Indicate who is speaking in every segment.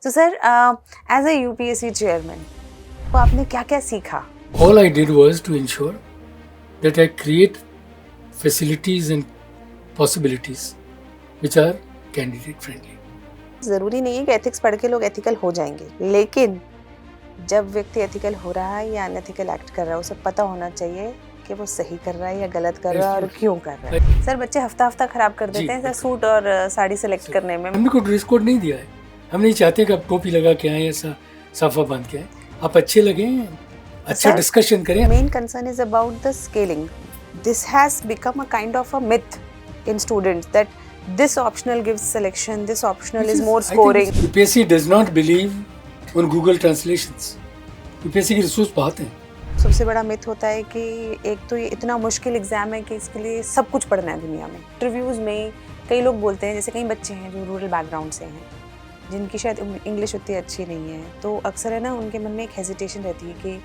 Speaker 1: तो sir as a UPSC chairman तो आपने क्या क्या सीखा?
Speaker 2: All I did was to ensure that I create facilities and possibilities which are candidate friendly.
Speaker 1: ज़रूरी नहीं है कि एथिक्स पढ़ के लोग एथिकल हो जाएंगे, लेकिन जब व्यक्ति एथिकल हो रहा है या अनएथिकल एक्ट कर रहा है उसे पता होना चाहिए कि वो सही कर रहा है या गलत कर रहा है और क्यों कर रहा है। सर बच्चे हफ्ता हफ्ता खराब कर देते हैं सर सूट और साड़ी सेलेक्ट करने में।
Speaker 2: हमने कोई ड्रेस कोड नहीं दिया है, हम नहीं चाहते कि आप टोपी लगा के आए या साफा बांध के आए, आप अच्छे लगे, अच्छा डिस्कशन करें।
Speaker 1: Main concern is about the scaling. This has become a kind of a myth in students that this optional gives selection, this optional is more scoring.
Speaker 2: UPSC does not believe on Google translations. UPSC की resource बहुत हैं।
Speaker 1: सबसे बड़ा myth होता है कि एक तो ये इतना मुश्किल एग्जाम है कि इसके लिए सब कुछ पढ़ना है दुनिया में। इंटरव्यूज में कई लोग बोलते हैं, जैसे कई बच्चे हैं जो रूरल बैकग्राउंड से हैं जिनकी शायद इंग्लिश उतनी अच्छी नहीं है, तो अक्सर है ना उनके मन में एक हेजिटेशन रहती है कि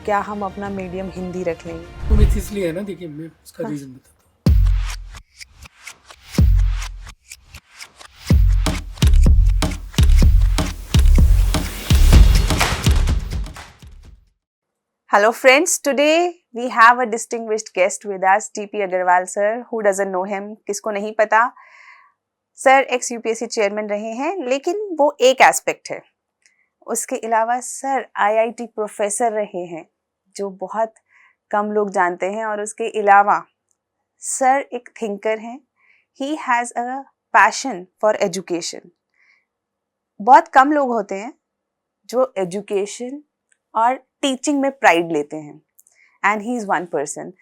Speaker 1: क्या हम अपना मीडियम हिंदी रख लें।
Speaker 2: वो मिथ इसलिए है ना, देखिए मैं उसका रीजन बताता हूँ।
Speaker 1: Hello friends, today we have a distinguished guest with us, TP Agarwal sir. Who doesn't know him? किसको नहीं पता? सर एक्स यूपीएससी चेयरमैन रहे हैं, लेकिन वो एक एस्पेक्ट है। उसके अलावा सर आईआईटी प्रोफेसर रहे हैं, जो बहुत कम लोग जानते हैं। और उसके अलावा सर एक थिंकर हैं। He has a passion for education. बहुत कम लोग होते हैं जो एजुकेशन और टीचिंग में प्राइड लेते हैं, and he is one person.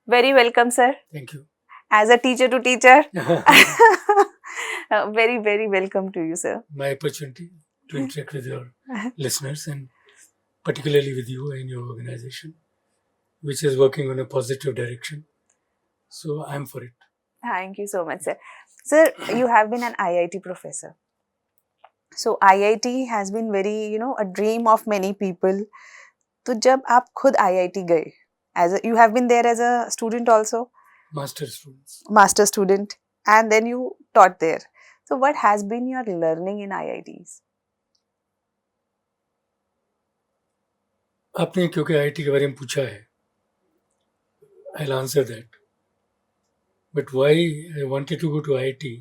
Speaker 1: Very welcome sir.
Speaker 2: Thank you.
Speaker 1: As a teacher to teacher, very very welcome to you sir.
Speaker 2: My opportunity to interact with your listeners and particularly with you and your organization, which is working on a positive direction, so I'm for it.
Speaker 1: Thank you so much sir. Sir, you have been an IIT professor, so IIT has been very a dream of many people. तो जब आप खुद IIT गए, you have been there as a student also, master student, and then you taught there. So what has been your learning in IITs?
Speaker 2: आपने क्योंकि IIT के बारे में पूछा है, I'll answer that. But why I wanted to go to IIT,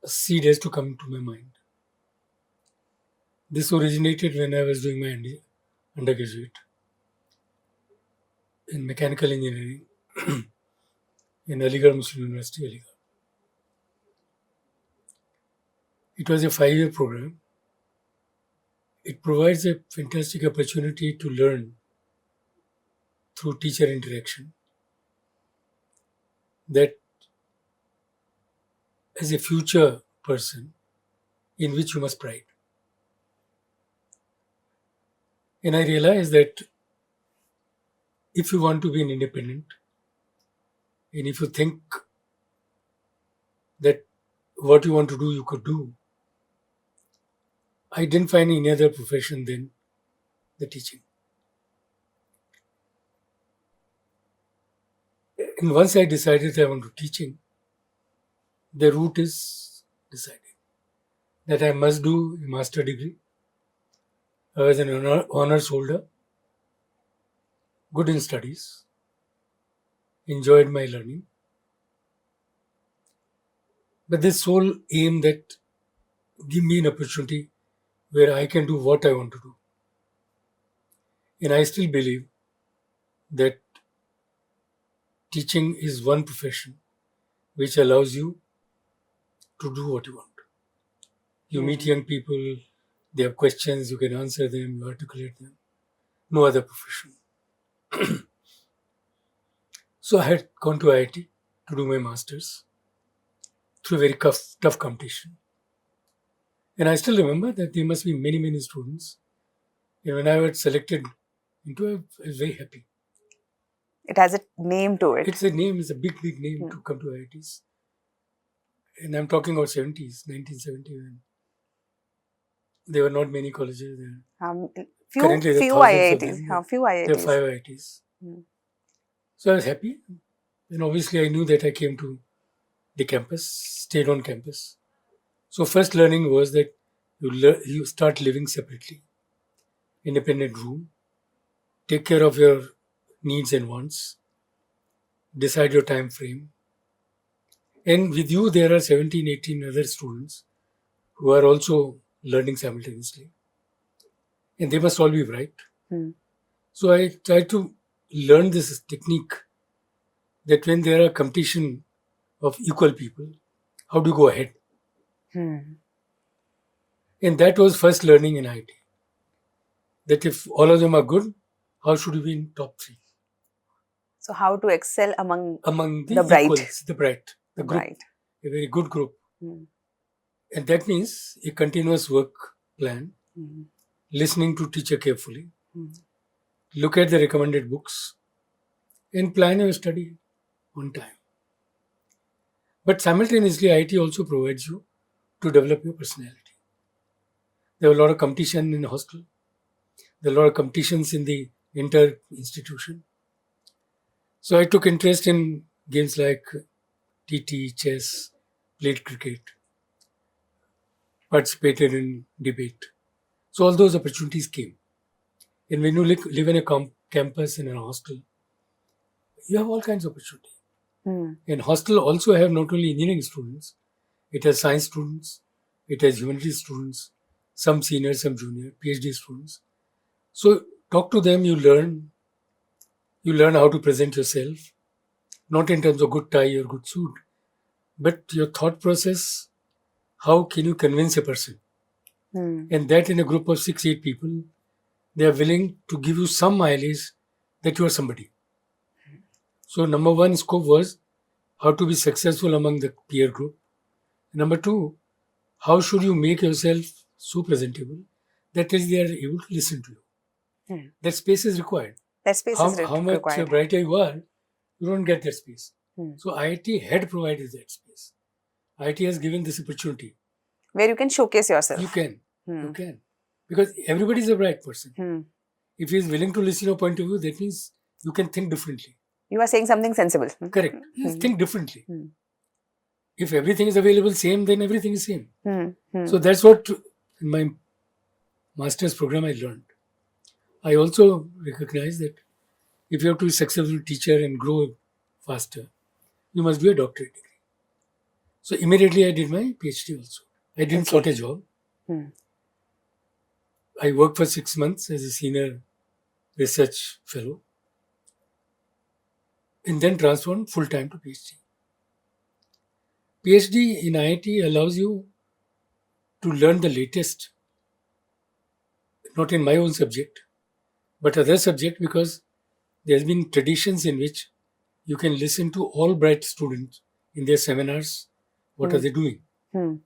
Speaker 2: a seed has to come to my mind. This originated when I was doing my undergraduate in mechanical engineering in Aligarh Muslim University, Aligarh. It was a 5-year program. It provides a fantastic opportunity to learn through teacher interaction, that as a future person in which you must pride. And I realized that if you want to be an independent, and if you think that what you want to do, you could do, I didn't find any other profession than the teaching. And once I decided I want to teaching, the route is decided that I must do a master degree. I was an honors holder, good in studies, enjoyed my learning. But this sole aim that give me an opportunity where I can do what I want to do. And I still believe that teaching is one profession which allows you to do what you want. You meet young people, they have questions, you can answer them, you articulate them. No other profession. So I had gone to IIT to do my masters through a very tough competition. And I still remember that there must be many, many students. And when I was selected into it, I was very happy.
Speaker 1: It has a name to it.
Speaker 2: It's a name, it's a big, big name to come to IITs. And I'm talking about 1970s. There were not many colleges there.
Speaker 1: Few IITs.
Speaker 2: There are 5 IITs. So I was happy. And obviously I knew that I came to the campus, stayed on campus. So first learning was that you start living separately, independent room, take care of your needs and wants, decide your time frame. And with you, there are 17, 18 other students who are also learning simultaneously. And they must all be bright.
Speaker 1: Hmm.
Speaker 2: So I try to learn this technique that when there are competition of equal people, how do you go ahead?
Speaker 1: Hmm.
Speaker 2: And that was first learning in IT. That if all of them are good, how should you be in top three?
Speaker 1: So how to excel among
Speaker 2: Among the
Speaker 1: the bright.
Speaker 2: equals, the bright, the
Speaker 1: the
Speaker 2: group,
Speaker 1: bright.
Speaker 2: a very good group.
Speaker 1: Hmm.
Speaker 2: And that means a continuous work plan,
Speaker 1: Hmm.
Speaker 2: listening to teacher carefully,
Speaker 1: Hmm.
Speaker 2: look at the recommended books, and plan your study on time. But simultaneously, IT also provides you to develop your personality. There are a lot of competition in the hostel. There are a lot of competitions in the inter-institution. So I took interest in games like TT, chess, played cricket, participated in debate. So all those opportunities came. And when you live in a campus in a hostel, you have all kinds of opportunity.
Speaker 1: Hmm.
Speaker 2: And hostel also have not only engineering students, it has science students, it has humanities students, some senior, some junior, PhD students. So talk to them, you learn how to present yourself, not in terms of good tie or good suit, but your thought process, how can you convince a person?
Speaker 1: Hmm.
Speaker 2: And that in a group of 6, 8 people, they are willing to give you some mileage that you are somebody. So number one scope was how to be successful among the peer group. Number two, how should you make yourself so presentable that is they are able to listen to you.
Speaker 1: Hmm.
Speaker 2: That space is required.
Speaker 1: That space is
Speaker 2: How much
Speaker 1: required.
Speaker 2: brighter you are, you don't get that space.
Speaker 1: Hmm.
Speaker 2: So IIT had provided that space. IIT has given this opportunity.
Speaker 1: Where you can showcase yourself.
Speaker 2: You can.
Speaker 1: Hmm.
Speaker 2: You can. Because everybody is a bright person.
Speaker 1: Hmm.
Speaker 2: If he is willing to listen to your point of view, that means you can think differently.
Speaker 1: You are saying something sensible. Hmm.
Speaker 2: Correct. Yes, think differently.
Speaker 1: Hmm.
Speaker 2: If everything is available same, then everything is same.
Speaker 1: Hmm. Hmm.
Speaker 2: So that's what in my master's program I learned. I also recognize that if you have to be a successful teacher and grow faster, you must do a doctorate degree. So immediately I did my PhD also. I didn't
Speaker 1: Okay.
Speaker 2: sought a job.
Speaker 1: Hmm.
Speaker 2: I worked for 6 months as a senior research fellow and then transformed full time to PhD. PhD in IIT allows you to learn the latest, not in my own subject, but other subject because there's been traditions in which you can listen to all bright students in their seminars. What are they doing?
Speaker 1: Hmm.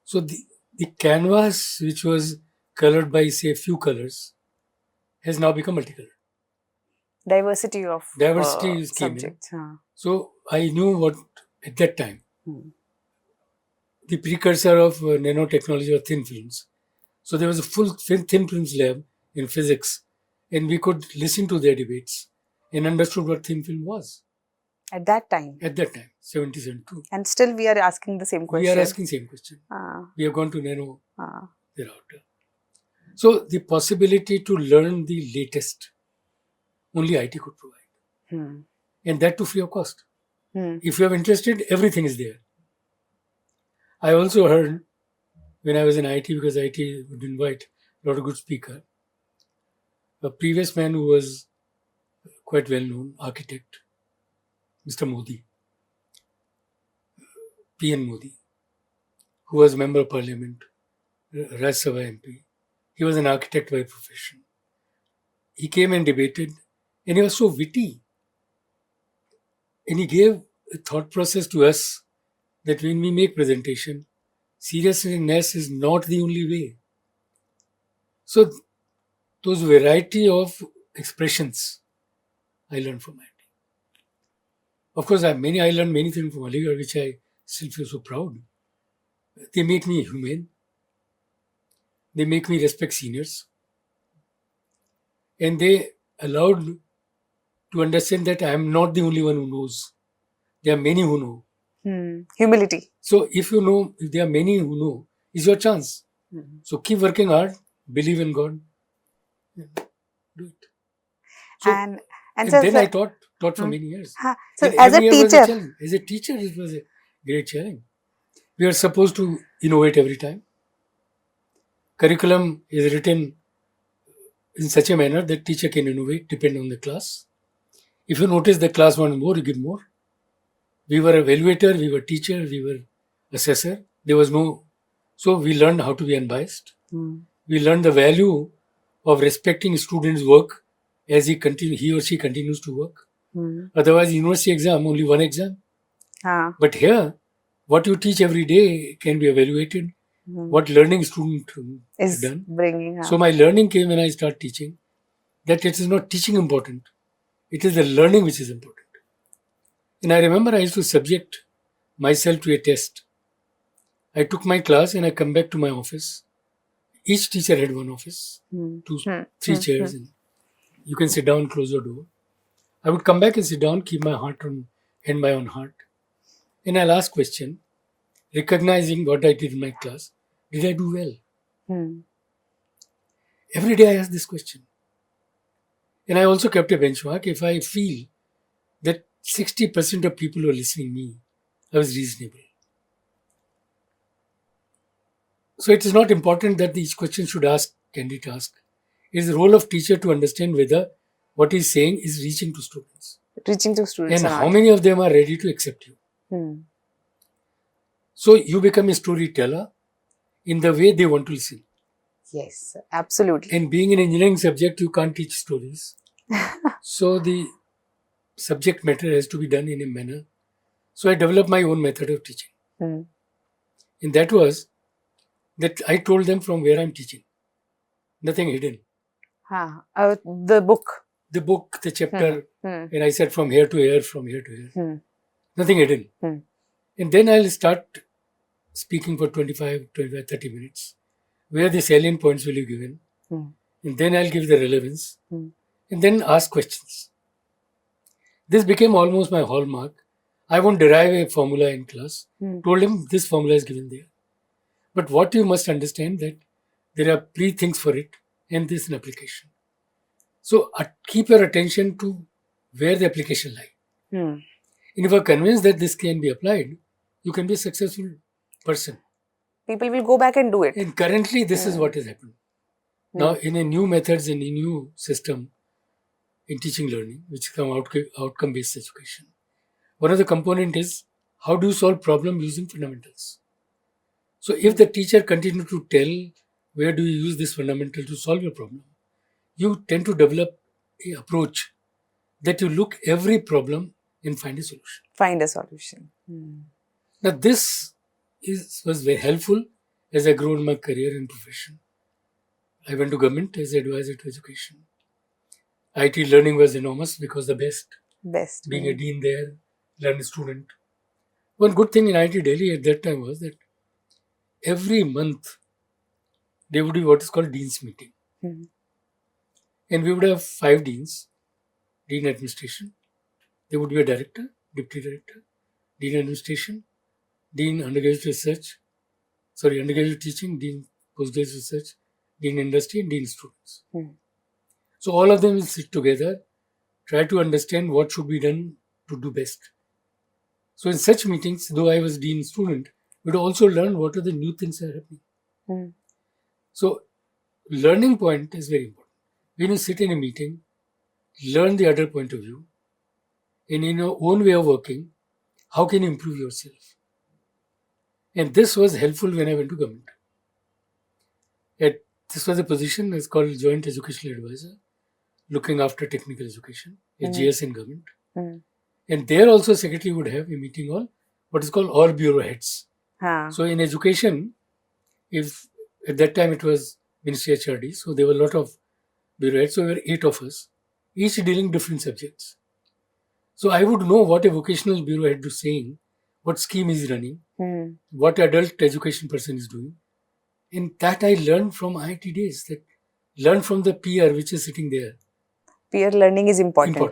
Speaker 2: So the canvas, which was colored by say a few colors, has now become multicolored.
Speaker 1: Diversity of
Speaker 2: Diversity is came in.
Speaker 1: subjects. Huh.
Speaker 2: So I knew what at that time
Speaker 1: Hmm.
Speaker 2: the precursor of nanotechnology or thin films. So there was a full thin films lab in physics, and we could listen to their debates and understood what thin film was
Speaker 1: At that time.
Speaker 2: at that time, 70, 72.
Speaker 1: And still we are asking the same question.
Speaker 2: We are asking same question.
Speaker 1: Ah.
Speaker 2: We have gone to nano
Speaker 1: Ah.
Speaker 2: thereafter. So the possibility to learn the latest, only IT could provide.
Speaker 1: Hmm.
Speaker 2: And that to free of cost.
Speaker 1: Hmm.
Speaker 2: If you are interested, everything is there. I also heard when I was in IT, because IT would invite a lot of good speaker, a previous man who was quite well known, architect, Mr. Modi, PN Modi, who was member of parliament, Rajya Sabha MP. He was an architect by profession. He came and debated, and he was so witty. And he gave a thought process to us that when we make presentation, seriousness is not the only way. So those variety of expressions I learned from IT. Of course, I learned many things from Aligarh, which I still feel so proud. They make me humane. They make me respect seniors. And they allowed to understand that I am not the only one who knows. There are many who know.
Speaker 1: Hmm. Humility.
Speaker 2: So if you know, if there are many who know, is your chance.
Speaker 1: Mhm.
Speaker 2: So keep working hard, believe in God, and do it. So,
Speaker 1: And
Speaker 2: and
Speaker 1: sir,
Speaker 2: then I taught for
Speaker 1: Hmm.
Speaker 2: many years.
Speaker 1: So
Speaker 2: And
Speaker 1: as a
Speaker 2: every year was a
Speaker 1: teacher,
Speaker 2: challenge. As a teacher, it was a great challenge. We are supposed to innovate every time. Curriculum is written in such a manner that teacher can innovate depending on the class. If you notice the class wants more, you give more. We were evaluator, we were teacher, we were assessor. There was no, so we learned how to be unbiased.
Speaker 1: Hmm.
Speaker 2: We learned the value of respecting students' work as he or she continues to work.
Speaker 1: Hmm.
Speaker 2: Otherwise, university exam, only one exam.
Speaker 1: Ah.
Speaker 2: But here, what you teach every day can be evaluated.
Speaker 1: Hmm.
Speaker 2: What learning student has
Speaker 1: Is
Speaker 2: done.
Speaker 1: bringing
Speaker 2: So
Speaker 1: up.
Speaker 2: my learning came when I start teaching that it is not teaching important. It is the learning which is important. And I remember I used to subject myself to a test. I took my class and I come back to my office. Each teacher had one office,
Speaker 1: Hmm.
Speaker 2: two,
Speaker 1: Hmm.
Speaker 2: three
Speaker 1: Hmm.
Speaker 2: chairs, and you can sit down, close your door. I would come back and sit down, keep my heart on hand my own heart, and I'll ask question, recognizing what I did in my class. Did I do well?
Speaker 1: Hmm.
Speaker 2: Every day I ask this question. And I also kept a benchmark. If I feel that 60% of people who are listening me, I was reasonable. So it is not important that each question should ask, candidate ask. It is the role of teacher to understand whether what he's saying is reaching to students.
Speaker 1: Reaching to students
Speaker 2: And
Speaker 1: or
Speaker 2: how
Speaker 1: not.
Speaker 2: many of them are ready to accept you.
Speaker 1: Hmm.
Speaker 2: So you become a storyteller in the way they want to listen.
Speaker 1: Yes, absolutely.
Speaker 2: And being an engineering subject, you can't teach stories. So the subject matter has to be done in a manner. So I developed my own method of teaching.
Speaker 1: Hmm.
Speaker 2: And that was that I told them from where I'm teaching. Nothing hidden.
Speaker 1: The book.
Speaker 2: The book, the chapter,
Speaker 1: Hmm.
Speaker 2: and I said from here to here, from here to here.
Speaker 1: Hmm.
Speaker 2: Nothing hidden.
Speaker 1: Hmm.
Speaker 2: And then I'll start speaking for 25, 30 minutes. Where the salient points will be given.
Speaker 1: Hmm.
Speaker 2: And then I'll give the relevance.
Speaker 1: Hmm.
Speaker 2: And then ask questions. This became almost my hallmark. I won't derive a formula in class.
Speaker 1: Hmm.
Speaker 2: Told him this formula is given there. But what you must understand that there are pre-things for it and this is an application. So keep your attention to where the application lies.
Speaker 1: Hmm.
Speaker 2: And if you are convinced that this can be applied, you can be a successful person.
Speaker 1: People will go back and do it.
Speaker 2: And currently, this is what has happened. Now, in a new methods and a new system in teaching learning, which is outcome-based education, one of the component is how do you solve problem using fundamentals. So if the teacher continue to tell where do you use this fundamental to solve your problem, you tend to develop a approach that you look every problem and find a solution.
Speaker 1: Find a solution. Hmm.
Speaker 2: Now this was very helpful as I grew in my career and profession. I went to government as advisor to education. IT learning was enormous because the best. Being a dean there, learn a student. One good thing in IT Delhi at that time was that every month there would be what is called dean's meeting.
Speaker 1: Hmm.
Speaker 2: And we would have 5 deans, dean administration. There would be a director, deputy director, dean administration, dean undergraduate research, undergraduate teaching, dean postgraduate research, dean industry, and dean students.
Speaker 1: Hmm.
Speaker 2: So all of them will sit together, try to understand what should be done to do best. So in such meetings, though I was dean student, we'd also learn what are the new things that are happening.
Speaker 1: Hmm.
Speaker 2: So learning point is very important. When you sit in a meeting, learn the other point of view, and in your own way of working, how can you improve yourself? And this was helpful when I went to government. This was a position is called Joint Educational Advisor, looking after technical education, a JS in government. And there also secretary would have a meeting on what is called all bureau heads. So in education, if at that time it was Ministry HRD, so there were a lot of bureau heads, so there were 8 of us, each dealing different subjects. So I would know what a vocational bureau head is saying, what scheme is running, what adult education person is doing. And that I learned from IIT days, that learn from the peer which is sitting there.
Speaker 1: Peer learning is important.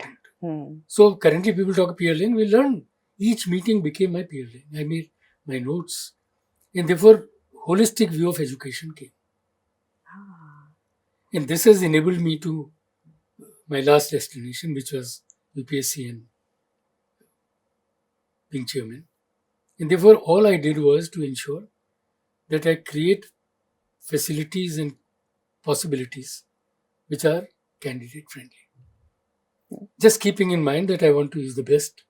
Speaker 2: So currently people talk peer learning, we learn. Each meeting became my peer learning. I made my notes. And therefore, holistic view of education came.
Speaker 1: Ah.
Speaker 2: And this has enabled me to my last destination, which was UPSC and being chairman. And therefore, all I did was to ensure that I create facilities and possibilities which are candidate friendly. Just keeping in mind that I want to use the best,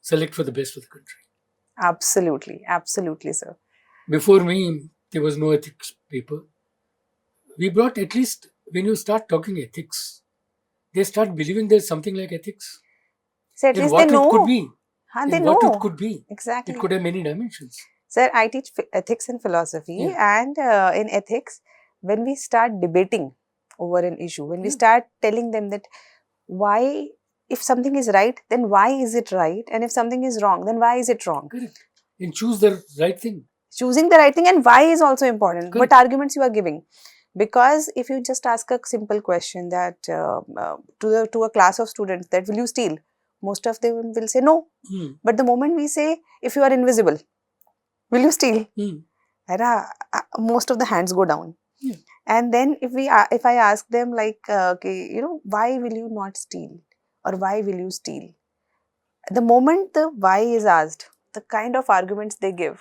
Speaker 2: select for the best of the country.
Speaker 1: Absolutely, sir.
Speaker 2: Before me, there was no ethics paper. We brought, at least when you start talking ethics, they start believing there's something like ethics.
Speaker 1: So at
Speaker 2: And
Speaker 1: least they
Speaker 2: what it could
Speaker 1: know.
Speaker 2: be.
Speaker 1: Huh, they
Speaker 2: And what
Speaker 1: know.
Speaker 2: it could be.
Speaker 1: Exactly.
Speaker 2: It could have many dimensions.
Speaker 1: Sir, I teach ethics and philosophy,
Speaker 2: Yeah.
Speaker 1: and in ethics, when we start debating over an issue, when we
Speaker 2: Yeah.
Speaker 1: start telling them that why, if something is right, then why is it right, and if something is wrong, then why is it wrong?
Speaker 2: Correct. And choose the right thing.
Speaker 1: Choosing the right thing and why is also important.
Speaker 2: Correct.
Speaker 1: What arguments you are giving? Because if you just ask a simple question that to a class of students that will you steal, most of them will say no. But the moment we say if you are invisible, will you steal? Most of the hands go down.
Speaker 2: Yeah.
Speaker 1: And then if I ask them like why will you not steal or why will you steal, the moment the why is asked, the kind of arguments they give,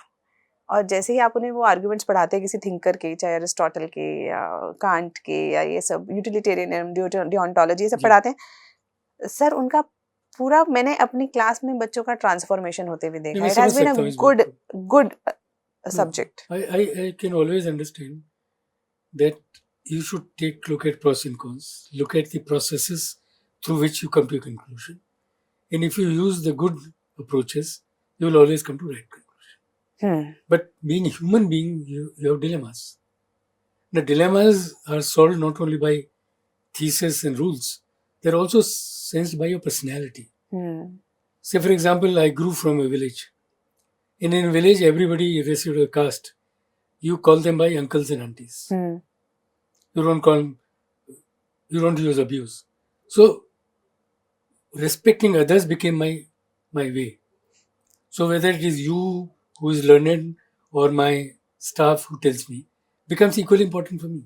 Speaker 1: और जैसे ही आप उन्हें वो arguments पढ़ाते हैं किसी thinker के, चाहे अरिस्टोटल के या कांट के या ये सब यूटिलिटेरियनिज्म, डियोंटोलॉजी, ये सब पढ़ाते हैं सर, उनका पूरा मैंने अपनी क्लास में बच्चों का ट्रांसफॉर्मेशन होते हुए देखा. It has been a good subject.
Speaker 2: I can always understand that you should take look at pros and cons, look at the processes through which you come to a conclusion, and if you use the good approaches, you will always come to right conclusion. But being a human being, you have dilemmas. The dilemmas are solved not only by thesis and rules, they're also sensed by your personality. Say, for example, I grew from a village. In a village, everybody, irrespective of caste, you call them by uncles and aunties. You don't use abuse. So, respecting others became my way. So, whether it is you who is learned or my staff who tells me, becomes equally important for me.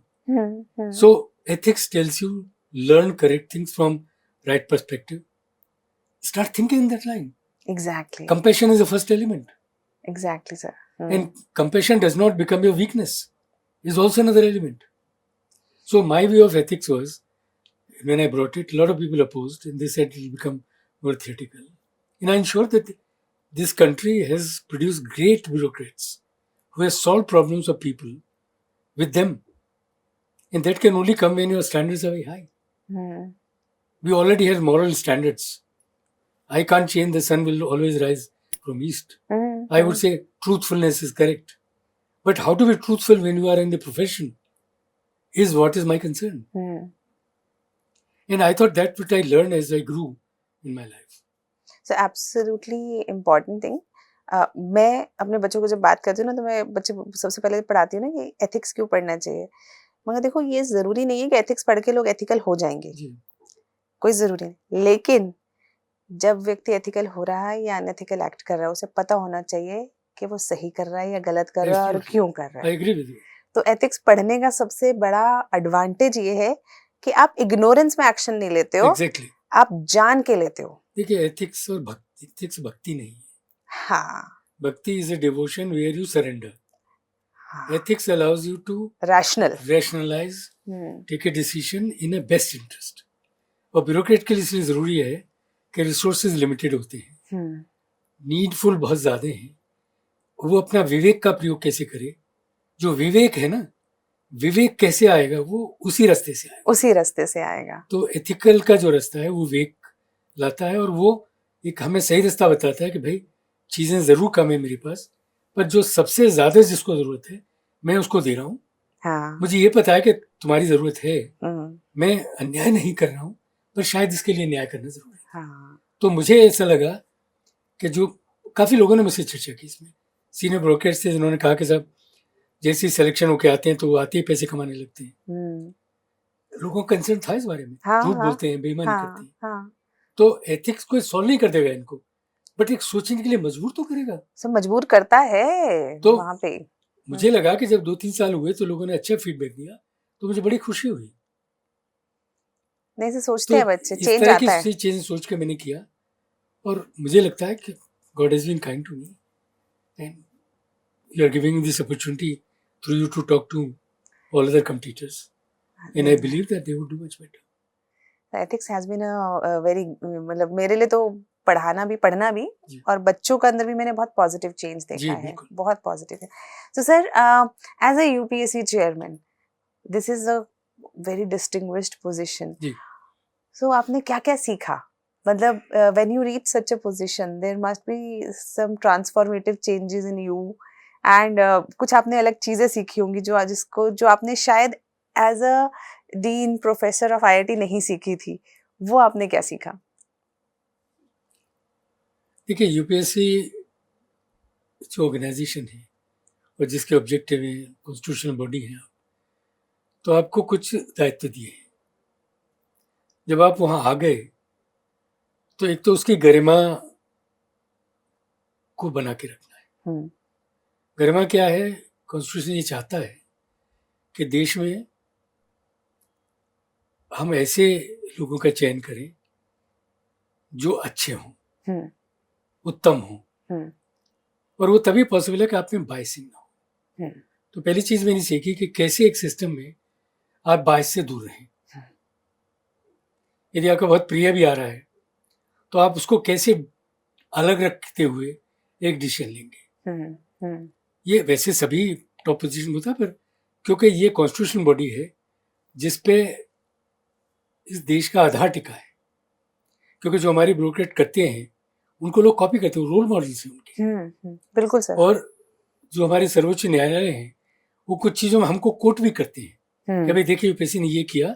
Speaker 2: So, ethics tells you learn correct things from right perspective. Start thinking in that line.
Speaker 1: Exactly.
Speaker 2: Compassion is the first element.
Speaker 1: Exactly, sir.
Speaker 2: And compassion does not become your weakness. Is also another element. So my view of ethics was, when I brought it, a lot of people opposed and they said it will become more theoretical. And I'm sure that this country has produced great bureaucrats who have solved problems of people with them. And that can only come when your standards are very high. We already have moral standards. I can't change the sun will always rise from east. I would say truthfulness is correct. But how to be truthful when you are in the profession is what is my concern. And I thought that what I learned as I grew in my life.
Speaker 1: So absolutely important thing. मैं अपने बच्चों को जब बात करती हूँ ना, तो मैं बच्चे सबसे पहले पढ़ाती हूँ ना कि एथिक्स क्यों पढ़ना चाहिए. मगर देखो, ये ज़रूरी नहीं है कि एथिक्स पढ़ के लोग एथिकल हो जाएंगे. कोई ज़रूरी नहीं. लेकिन जब व्यक्ति एथिकल हो रहा है या अनएथिकल एक्ट कर रहा है, उसे पता होना चाहिए कि वो सही कर रहा है या गलत कर रहा है और क्यों कर रहा है.
Speaker 2: I agree with you.
Speaker 1: तो एथिक्स पढ़ने का सबसे बड़ा एडवांटेज ये है कि आप इग्नोरेंस में एक्शन नहीं लेते हो.
Speaker 2: Exactly.
Speaker 1: आप जान के लेते हो.
Speaker 2: देखिए, एथिक्स और भक्ति नहीं है.
Speaker 1: हाँ.
Speaker 2: भक्ति is a devotion where you surrender. Ethics allows you to rationalize, take a decision in a best interest. और ब्यूरोक्रेट के लिए इसलिए जरूरी है कि रिसोर्सेज लिमिटेड होते हैं, नीडफुल बहुत ज्यादा हैं. वो अपना विवेक का प्रयोग कैसे करे. जो विवेक है ना, विवेक कैसे आएगा, वो उसी रास्ते से आएगा. तो एथिकल का जो रास्ता है वो विवेक लाता है और वो एक हमें सही रास्ता बताता है कि भाई चीजें जरूर कम है मेरे पास, पर जो सबसे ज्यादा जिसको जरूरत है मैं उसको दे रहा हूँ. मुझे ये पता है कि तुम्हारी जरूरत है, मैं अन्याय नहीं कर रहा हूँ, पर शायद इसके लिए न्याय करना जरूरी है. तो मुझे ऐसा लगा कि जो काफी लोगों ने मुझसे चर्चा की इसमें, सीनियर ब्रोकर्स थे जिन्होंने कहा कि साहब जैसे सिलेक्शन होके आते हैं तो आते ही पैसे कमाने लगते हैं. लोगों का कंसर्न था इस बारे में. झूठ बोलते हैं, बेईमानी करते हैं. तो एथिक्स कोई सॉल्व नहीं कर देगा इनको, बट एक सोचने के लिए मजबूर तो करेगा. सब मजबूर करता है. तो वहाँ पे मुझे लगा कि जब 2-3 साल हुए तो लोगों ने अच्छा फीडबैक दिया, तो मुझे बड़ी खुशी हुई।
Speaker 1: नहीं से सोचते
Speaker 2: तो
Speaker 1: हैं बच्चे,
Speaker 2: इस
Speaker 1: चेंज
Speaker 2: तरह
Speaker 1: आता है।
Speaker 2: की चीज़ें सोच के मैंने किया, और मुझे लगता है कि God has been kind to me and you are giving this opportunity through you to talk to all other competitors and I believe that they would do much better.
Speaker 1: Ethics has been a very, मतलब मेरे लिए तो पढ़ना भी
Speaker 2: जी।
Speaker 1: और बच्चों के अंदर भी मैंने बहुत पॉजिटिव चेंज
Speaker 2: जी,
Speaker 1: देखा है,
Speaker 2: बिल्कुल।
Speaker 1: बहुत पॉजिटिव है। So sir, as a UPSC chairman, this is a very distinguished position.
Speaker 2: जी।
Speaker 1: सो आपने क्या-क्या सीखा? मतलब when you reach such a position there must be some transformative changes in you and कुछ आपने अलग चीजें सीखी होंगी जो आपने शायद as a dean professor of IIT नहीं सीखी थी, वो आपने क्या सीखा?
Speaker 2: देखिए, यूपीएससी जो ऑर्गेनाइजेशन है और जिसके ऑब्जेक्टिव है, कॉन्स्टिट्यूशनल बॉडी है, तो आपको कुछ दायित्व दिए हैं। जब आप वहाँ आ गए तो एक तो उसकी गरिमा को बना के रखना है।
Speaker 1: हम्म,
Speaker 2: गरिमा क्या है? कॉन्स्टिट्यूशन ये चाहता है कि देश में हम ऐसे लोगों का चयन करें जो अच्छे हों,
Speaker 1: हम्म,
Speaker 2: उत्तम हों,
Speaker 1: हम्म,
Speaker 2: और वो तभी पॉसिबल है कि आप में बायसिंग ना हो।
Speaker 1: हम्म,
Speaker 2: तो पहली चीज मैंने सीखी कि कैसे एक सिस्टम में आप बायस से दूर रहें। यदि आपको बहुत प्रिय भी आ रहा है तो आप उसको कैसे अलग रखते हुए एक डिसीजन लेंगे।
Speaker 1: हम्म, हम्म,
Speaker 2: ये वैसे सभी टॉप पोजीशन में होता है, पर क्योंकि ये कॉन्स्टिट्यूशन बॉडी है जिसपे इस देश का आधार टिका है, क्योंकि जो हमारी ब्यूरोक्रेट करते हैं उनको लोग कॉपी करते हैं, रोल मॉडल्स हैं उनके।
Speaker 1: बिल्कुल सर।
Speaker 2: और जो हमारे सर्वोच्च न्यायालय हैं वो कुछ चीज़ों में हमको कोट भी करते हैं कि
Speaker 1: हम्म,
Speaker 2: भाई देखिए यूपीएससी ने ये किया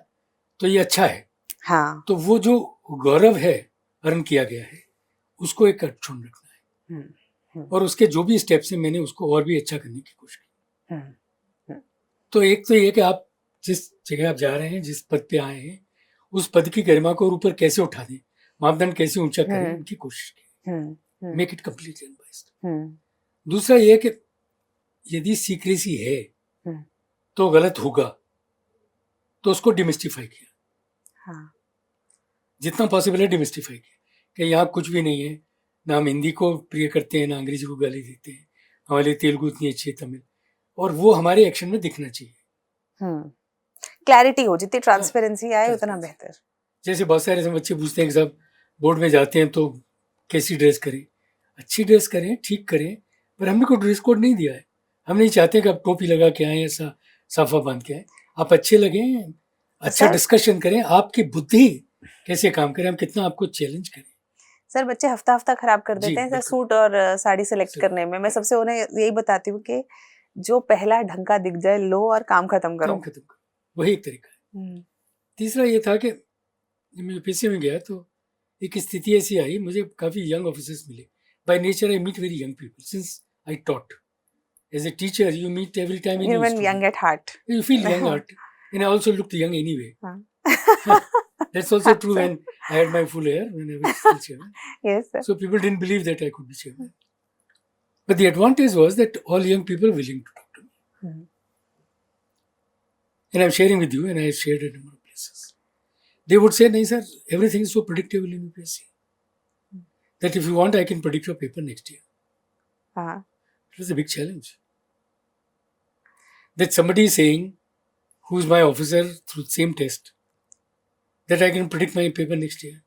Speaker 2: तो ये अच्छा है।
Speaker 1: हाँ,
Speaker 2: तो वो जो गौरव है अर्न किया गया है उसको एक अक्षुण्ण रखना है,
Speaker 1: हम्म,
Speaker 2: और उसके जो भी स्टेप्स हैं मैंने उसको और भी अच्छा करने की कोशिश की।
Speaker 1: हम्म,
Speaker 2: तो एक तो ये कि आप जिस जगह आप जा रहे हैं, जिस पद पे आए हैं, उस पद की गरिमा को और ऊपर कैसे उठा दें, मापदंड कैसे ऊंचा करें,
Speaker 1: हम्म,
Speaker 2: उनकी कोशिश की।
Speaker 1: हम्म,
Speaker 2: मेक इट कंप्लीटली अनबायस्ड।
Speaker 1: हम्म,
Speaker 2: दूसरा ये कि यदि सीक्रेसी है
Speaker 1: हम्म,
Speaker 2: तो गलत होगा, तो उसको डिमिस्टिफाई किया,
Speaker 1: हाँ,
Speaker 2: जितना पॉसिबल है डिमिस्टिफाई किया कि यहाँ कुछ भी नहीं है, ना हम हिंदी को प्रिय करते हैं ना अंग्रेजी को गाली देते हैं, हमारे लिए तेलुगु इतनी अच्छी है, तमिल, और वो हमारे एक्शन में दिखना चाहिए।
Speaker 1: क्लैरिटी हो, जितनी ट्रांसपेरेंसी आए उतना
Speaker 2: Transparency।
Speaker 1: बेहतर।
Speaker 2: जैसे बहुत सारे बच्चे पूछते हैं कि साहब बोर्ड में जाते हैं तो कैसी ड्रेस करें। अच्छी ड्रेस करें, ठीक करें, पर हमने कोई ड्रेस कोड नहीं दिया है। हम नहीं चाहते कि आप टोपी लगा के आए, ऐसा साफा बांध के आए। आप अच्छे लगें,
Speaker 1: तो
Speaker 2: अच्छा
Speaker 1: सर,
Speaker 2: डिस्कशन करें, आपकी बुद्धि कैसे काम करें, हम कितना आपको चैलेंज करें।
Speaker 1: सर बच्चे हफ्ता हफ्ता खराब कर
Speaker 2: जी
Speaker 1: देते हैं सर
Speaker 2: बिल्कुल।
Speaker 1: सूट और साड़ी सेलेक्ट
Speaker 2: सर,
Speaker 1: करने में। मैं सबसे उन्हें यही बताती हूँ कि जो पहला ढंग का दिख जाए लो और काम खत्म करो।
Speaker 2: काम खत्म करो, वही एक तरीका है।
Speaker 1: हम्म,
Speaker 2: तीसरा ये था कि जब मैं यूपीएससी में गया तो एक स्थिति ऐसी आई, मुझे काफ़ी यंग ऑफिसर्स मिले। By nature I meet very young people since I taught. As a teacher, you meet every time a new
Speaker 1: even
Speaker 2: student.
Speaker 1: Young at heart.
Speaker 2: You feel young at, and I also looked young anyway.
Speaker 1: हाँ।
Speaker 2: That's also true
Speaker 1: sir,
Speaker 2: when I had my full hair when I was still chairman.
Speaker 1: Yes sir.
Speaker 2: So people didn't believe that I could be chairman. But the advantage was that all young people were willing to talk to me. And I'm sharing with you, and I shared at a number of places. They would say, "No, sir, everything is so predictable in UPSC that if you want, I can predict your paper next year."
Speaker 1: हाँ,
Speaker 2: It was a big challenge. That somebody is saying, who is my officer through the same test, that I can predict my paper next year.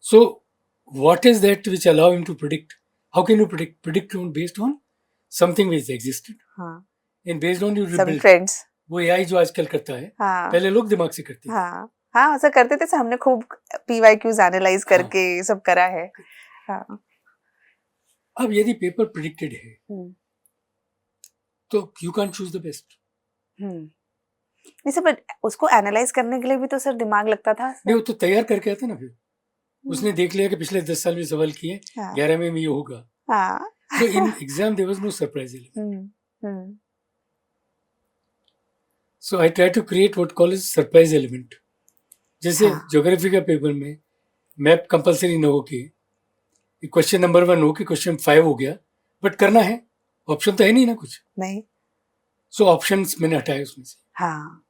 Speaker 2: So, what is that which allow him to predict? How can you predict? Predict based on something which existed,
Speaker 1: हाँ,
Speaker 2: and based on you
Speaker 1: सब
Speaker 2: rebuild.
Speaker 1: Friends.
Speaker 2: वो AI जो आजकल करता है,
Speaker 1: हाँ,
Speaker 2: पहले लोग दिमाग से करते थे।
Speaker 1: हाँ, हाँ, ऐसा करते थे सर, हमने खूब PYQs एनालाइज करके सब करा है। हाँ,
Speaker 2: अब यदि पेपर प्रिडिक्टेड है
Speaker 1: हम्म,
Speaker 2: तो you can choose the best.
Speaker 1: नहीं सर, बट उसको एनालाइज करने के लिए भी तो सर दिमाग लगता था
Speaker 2: नहीं,
Speaker 1: सर।
Speaker 2: वो तो तैयार करके आता ना, फिर उसने देख लिया कि पिछले 10 साल में सवाल किए,
Speaker 1: हाँ,
Speaker 2: 11 में ये होगा।
Speaker 1: हाँ,
Speaker 2: So in exam there was no surprise element.
Speaker 1: Hmm,
Speaker 2: So I try to create what call as surprise element. जैसे
Speaker 1: हाँ,
Speaker 2: ज्योग्राफी का पेपर में मैप कंपलसरी न हो के क्वेश्चन नंबर 1 हो कि क्वेश्चन 5 हो गया, बट करना है, ऑप्शन तो है नहीं ना कुछ।
Speaker 1: नहीं,
Speaker 2: सो ऑप्शंस मैंने हटाए उसमें से।
Speaker 1: हाँ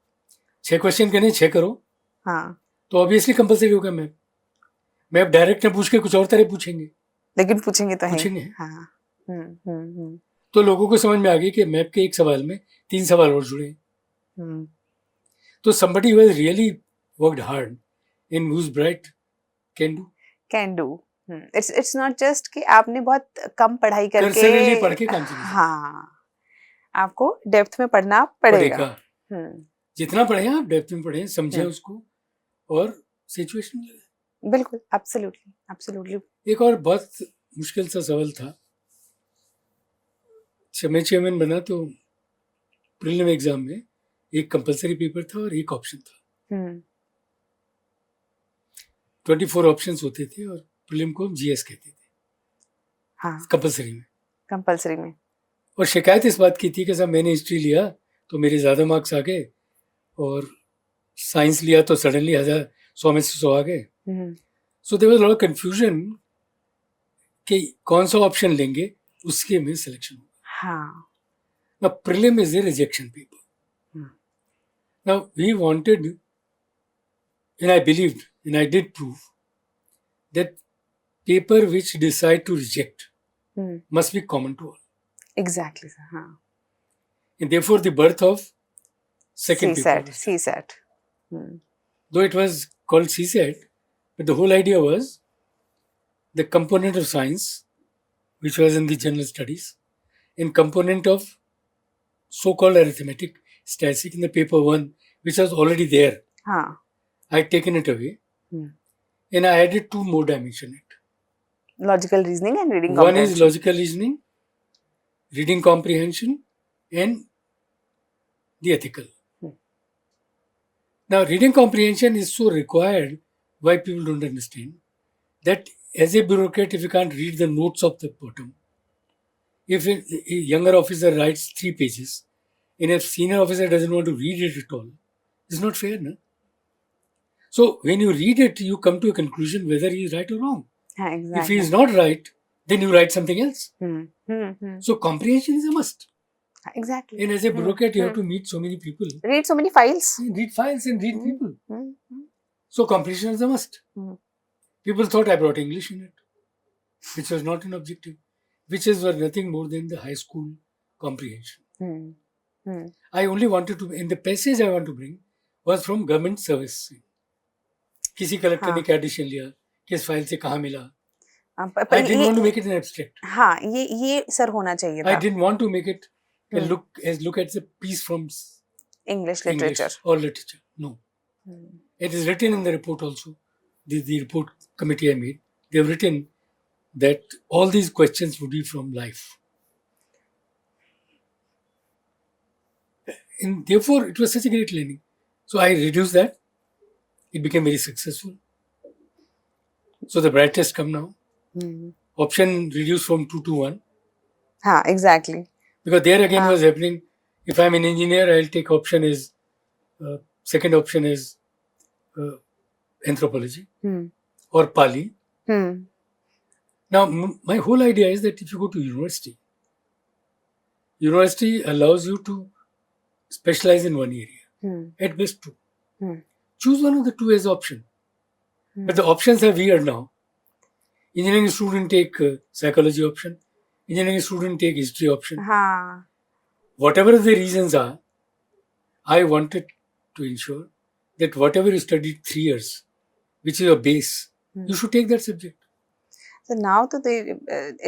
Speaker 2: 6 क्वेश्चन करने 6 करो,
Speaker 1: हाँ,
Speaker 2: तो ऑब्वियसली कंपलसरी होगा मैप। मैप डायरेक्ट ना पूछ के कुछ और तरह पूछेंगे,
Speaker 1: लेकिन पूछेंगे तो है।
Speaker 2: पूछेंगे।
Speaker 1: हाँ, हम्म।
Speaker 2: तो लोगों को समझ में आ गई कि मैप के एक सवाल में 3 सवाल और जुड़े हैं।
Speaker 1: हम्म,
Speaker 2: तो somebody who has really worked hard and who's bright can do.
Speaker 1: Can do. It's not just कि आपने बहुत कम पढ़ाई करके,
Speaker 2: कर्सरीली पढ़ के काम चली जाए।
Speaker 1: हाँ, आपको डेप्थ में पढ़ना पड़ेगा।
Speaker 2: पढ़ेगा,
Speaker 1: हम्म,
Speaker 2: जितना पढ़े आप डेप्थ में पढ़े, समझे
Speaker 1: हम्म,
Speaker 2: उसको और सिचुएशन में लगे।
Speaker 1: बिल्कुल, एब्सोल्युटली एब्सोल्युटली।
Speaker 2: एक और बहुत मुश्किल सा सवाल था, मैं चेयरमैन बना तो प्रीलिम एग्जाम में एक कंपलसरी पेपर था और एक ऑप्शन था। 24 ऑप्शंस होते थे और प्रीलिम को जीएस कहते थे,
Speaker 1: हाँ,
Speaker 2: कंपलसरी में।
Speaker 1: कंपलसरी में।
Speaker 2: और शिकायत इस बात की थी कि साहब मैंने हिस्ट्री लिया तो मेरे ज़्यादा मार्क्स आ गए, और साइंस लिया तो सडनली 100 में से 100 आ गए। So there was lot of confusion कि कौन सा ऑप्शन लेंगे उसके में सिलेक्शन होगा।
Speaker 1: हाँ,
Speaker 2: now prelim is a rejection paper. Now we wanted, and I believed and I did prove that paper which decide to reject must be common to all.
Speaker 1: Exactly sir. हाँ,
Speaker 2: And therefore the birth of second paper
Speaker 1: CSAT,
Speaker 2: was-
Speaker 1: CSAT.
Speaker 2: though it was called CSAT, but the whole idea was the component of science, which was in the general studies, and component of so-called arithmetic, statistic in the paper 1, which was already there.
Speaker 1: हाँ,
Speaker 2: I had taken it away, and I added 2 more dimensions.
Speaker 1: Logical reasoning and reading
Speaker 2: One is
Speaker 1: comprehension.
Speaker 2: logical reasoning, reading comprehension, and the ethical. Now, reading comprehension is so required, why people don't understand that as a bureaucrat, if you can't read the notes of the bottom, if a younger officer writes 3 pages and a senior officer doesn't want to read it at all, it's not fair, no? So, when you read it, you come to a conclusion whether he is right or wrong.
Speaker 1: हाँ,
Speaker 2: If he
Speaker 1: exactly.
Speaker 2: is not right, then you write something else. So, comprehension is a must.
Speaker 1: Exactly.
Speaker 2: And as a bureaucrat, you have to meet so many people,
Speaker 1: Read so many files.
Speaker 2: read files and read people.
Speaker 1: Hmm.
Speaker 2: So comprehension is a must. People thought I brought English in it, which was not an objective, which is were nothing more than the high school comprehension. I only wanted to, in the passage I want to bring was from government service. किसी collector ने क्या decision लिया, किस file से कहाँ मिला. I didn't want to make it an abstract.
Speaker 1: हाँ, ये सर होना चाहिए था.
Speaker 2: I didn't want to make it a look at the piece from
Speaker 1: English literature.
Speaker 2: English or literature. No. It is written in the report also. The report committee I made, they have written that all these questions would be from life. And therefore, it was such a great learning. So I reduced that. It became very successful. So the brightest come now. Option reduced from 2 to 1.
Speaker 1: हाँ, exactly.
Speaker 2: Because there again was happening. If I'm an engineer, I'll take option is, second option is anthropology or Pali. Now, my whole idea is that if you go to university allows you to specialize in one area, at best 2. Choose one of the 2 as option. But the options are weird now. Engineering student take psychology option. Engineering student take history option.
Speaker 1: हाँ.
Speaker 2: Whatever the reasons are, I wanted to ensure that whatever you studied 3 years, which is your base, you should take that subject.
Speaker 1: So now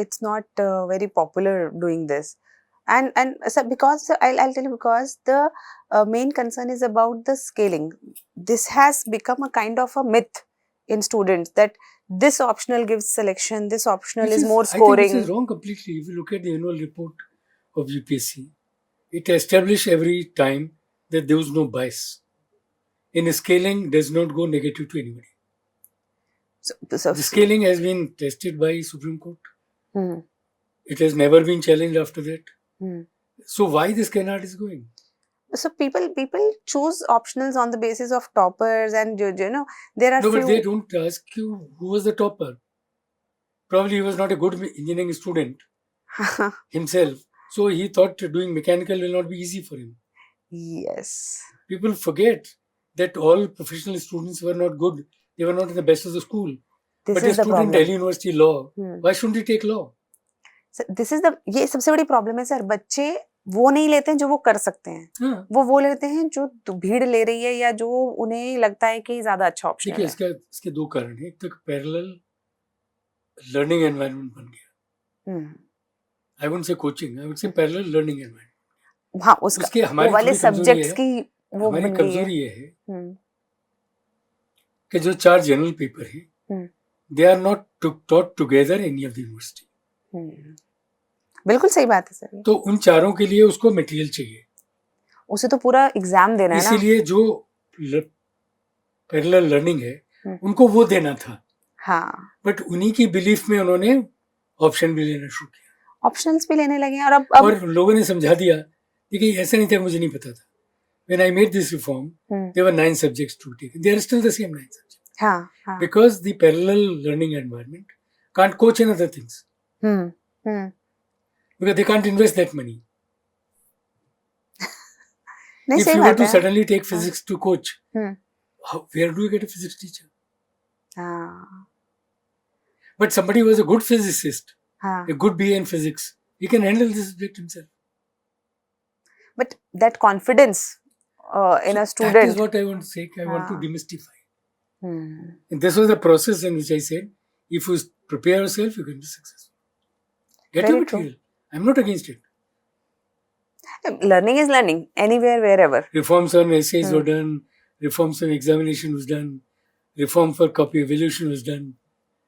Speaker 1: it's not very popular doing this. And so because I'll tell you, because the main concern is about the scaling. This has become a kind of a myth in students that this optional gives selection, this optional is more scoring.
Speaker 2: I think this is wrong completely. If you look at the annual report of UPSC, it established every time that there was no bias. In scaling, does not go negative to anybody.
Speaker 1: So
Speaker 2: the scaling has been tested by Supreme Court. It has never been challenged after that. So why this canard is going?
Speaker 1: So people choose optionals on the basis of toppers, and you know there are
Speaker 2: but they don't ask you who was the topper. Probably he was not a good engineering student himself, So he thought doing mechanical will not be easy for him.
Speaker 1: Yes.
Speaker 2: People forget that all professional students were not good. They were not in the best of the school.
Speaker 1: This
Speaker 2: But a
Speaker 1: is the
Speaker 2: student
Speaker 1: problem.
Speaker 2: Delhi University law,
Speaker 1: Hmm.
Speaker 2: why shouldn't he take law?
Speaker 1: This is the ये सबसे बड़ी problem है sir, बच्चे वो नहीं लेते हैं जो वो कर सकते हैं,
Speaker 2: हाँ,
Speaker 1: वो लेते हैं जो भीड़ ले रही है या जो उन्हें लगता है कि ज्यादा अच्छा ऑप्शन
Speaker 2: देखिए
Speaker 1: है.
Speaker 2: इसके दो कारण हैं. एक तो पैरेलल लर्निंग एनवायरनमेंट बन गया. I wouldn't say coaching, I would say parallel learning environment.
Speaker 1: हाँ, उसका
Speaker 2: उसके
Speaker 1: वो
Speaker 2: हमारी
Speaker 1: वाले
Speaker 2: थोड़ी कमजोरी
Speaker 1: सब्जेक्ट्स
Speaker 2: है.
Speaker 1: की वो
Speaker 2: हमारी
Speaker 1: बन गई है.
Speaker 2: कमजोरी ये है
Speaker 1: हम्म,
Speaker 2: कि जो 4 जनरल पेपर हैं,
Speaker 1: hmm,
Speaker 2: they are not taught together in any of the university.
Speaker 1: Hmm. बिल्कुल सही बात है सर.
Speaker 2: तो उन चारों के लिए उसको मटेरियल चाहिए.
Speaker 1: उसे तो पूरा एग्जाम देना है ना.
Speaker 2: इसीलिए जो पैरेलल लर्निंग है
Speaker 1: हम्म.
Speaker 2: उनको वो देना था.
Speaker 1: हाँ,
Speaker 2: बट उन्हीं की बिलीफ में उन्होंने ऑप्शन भी लेना शुरू किया.
Speaker 1: ऑप्शनल्स भी लेने लगे हैं. और
Speaker 2: और लोगों ने समझा दिया. देखिए ऐसा नहीं था, मुझे नहीं पता था. When I made this reform, there were 9 subjects to take. They are still the same 9 subjects.
Speaker 1: हाँ, हाँ.
Speaker 2: Because the parallel learning environment can't coach in other things. Because they can't invest that money.
Speaker 1: नहीं,
Speaker 2: If
Speaker 1: सही
Speaker 2: you were
Speaker 1: बात
Speaker 2: to
Speaker 1: है.
Speaker 2: suddenly take physics to coach,
Speaker 1: hmm,
Speaker 2: where do you get a physics teacher?
Speaker 1: हाँ,
Speaker 2: But somebody who was a good physicist,
Speaker 1: हाँ.
Speaker 2: a good BA in physics, he can handle this subject himself.
Speaker 1: But that confidence in a
Speaker 2: That is
Speaker 1: student.
Speaker 2: what I want to say. I want to
Speaker 1: Ah.
Speaker 2: demystify.
Speaker 1: Hmm.
Speaker 2: And this was the process in which I said, if you prepare yourself, you can be successful. Get
Speaker 1: Very
Speaker 2: your
Speaker 1: true.
Speaker 2: material. I'm not against it.
Speaker 1: Learning is learning anywhere, wherever.
Speaker 2: Reforms on essays were done. Reforms on examination was done. Reform for copy evaluation was done.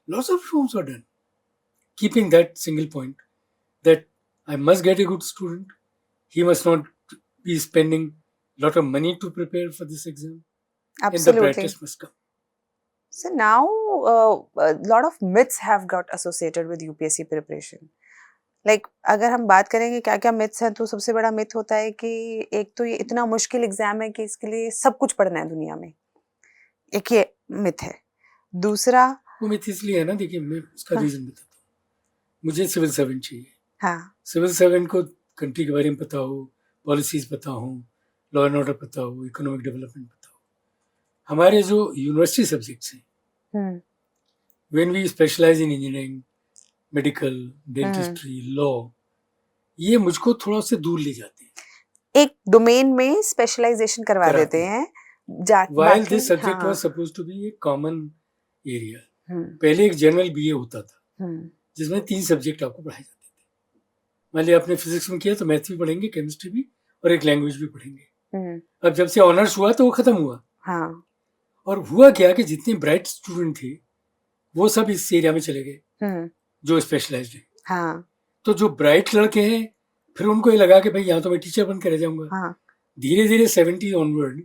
Speaker 2: Lots of reforms were done. Keeping that single point that I must get a good student. He must not be spending a lot of money to prepare for this exam. And the
Speaker 1: Absolutely.
Speaker 2: brightest must come.
Speaker 1: So now a lot of myths have got associated with UPSC preparation. Like अगर हम बात करेंगे क्या क्या myths हैं, तो सबसे बड़ा myth होता है कि एक तो ये इतना मुश्किल एग्जाम है कि इसके लिए सब कुछ पढ़ना है दुनिया में. एक ये myth है. दूसरा,
Speaker 2: वो मिथ इसलिए है ना, देखिए मैं उसका रीजन बताता हूँ. मुझे सिविल सर्वेंट चाहिए.
Speaker 1: हाँ,
Speaker 2: सिविल सर्वेंट को कंट्री के बारे में पता हो, पॉलिसीज पता हो, लॉ एंड ऑर्डर पता हो, इकोनॉमिक डेवलपमेंट पता हो. हमारे जो यूनिवर्सिटी सब्जेक्ट्स हैं, when we specialise in engineering, medical, dentistry, law, ये मुझको थोड़ा उससे दूर ले जाते हैं.
Speaker 1: एक डोमेन में स्पेशलाइजेशन करवा
Speaker 2: कराते
Speaker 1: देते
Speaker 2: हैं.
Speaker 1: हैं.
Speaker 2: While
Speaker 1: बाकी,
Speaker 2: this subject
Speaker 1: हाँ,
Speaker 2: was supposed to be a common area.
Speaker 1: हम्म,
Speaker 2: पहले एक जनरल बीए होता था
Speaker 1: हम्म,
Speaker 2: जिसमें 3 सब्जेक्ट आपको पढ़ाए जाते थे. मान लिया आपने फिजिक्स में किया तो मैथ भी पढ़ेंगे, केमिस्ट्री भी, और एक लैंग्वेज भी पढ़ेंगे.
Speaker 1: हम्म,
Speaker 2: अब जब से ऑनर्स हुआ तो वो खत्म हुआ.
Speaker 1: हाँ,
Speaker 2: और हुआ क्या कि जितने ब्राइट स्टूडेंट थे वो सब इस एरिया में चले गए
Speaker 1: हम्म,
Speaker 2: जो स्पेशलाइज्ड है.
Speaker 1: हाँ,
Speaker 2: तो जो ब्राइट लड़के हैं फिर उनको ये लगा कि भाई यहाँ तो मैं टीचर बन के रह जाऊंगा.
Speaker 1: हाँ,
Speaker 2: धीरे धीरे 70 ऑनवर्ड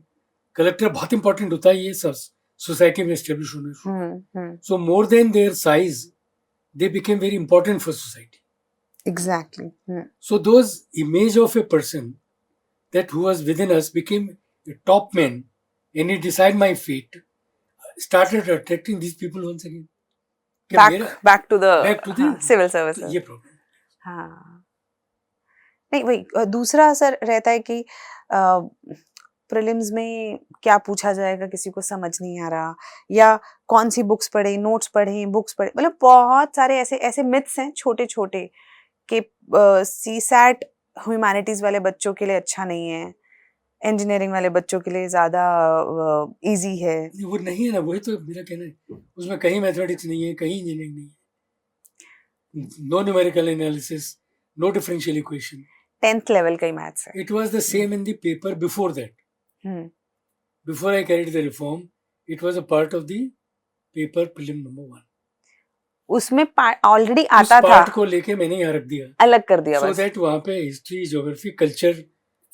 Speaker 2: कलेक्टर बहुत इंपॉर्टेंट होता है ये सब सोसाइटी में एस्टेब्लिश होने. So more than their size, they became very important for society.
Speaker 1: exactly.
Speaker 2: So those image of a person that who was within us became a top man, and it decided my fate. Started attracting these people once again. कि
Speaker 1: Back to the
Speaker 2: back to the
Speaker 1: हाँ, civil services.
Speaker 2: ये problem.
Speaker 1: हाँ, नहीं वही दूसरा असर रहता है कि प्रीलिम्स में क्या पूछा जाएगा किसी को समझ नहीं आ रहा, या कौन सी बुक्स पढ़े, नोट्स पढ़े, बुक्स पढ़े, मतलब बहुत सारे ऐसे ऐसे मिथ्स हैं छोटे छोटे कि सीसैट ह्यूमैनिटीज वाले बच्चों के लिए अच्छा नहीं है, इंजीनियरिंग वाले बच्चों के लिए ज्यादा इजी है.
Speaker 2: वो नहीं है ना, वही तो मेरा कहना है. उसमें कहीं मैथमेटिक्स नहीं है, कहीं इंजीनियरिंग नहीं है, no numerical analysis, no differential equation.
Speaker 1: 10th level का ही मैथ्स है.
Speaker 2: It was the same in the paper before that. Before I carried the reform, it was a part of the paper prelim number 1.
Speaker 1: उसमें already आता था,
Speaker 2: part को लेके मैंने यहाँ रख दिया,
Speaker 1: अलग कर दिया,
Speaker 2: so that वहाँ पे हिस्ट्री, ज्योग्राफी, कल्चर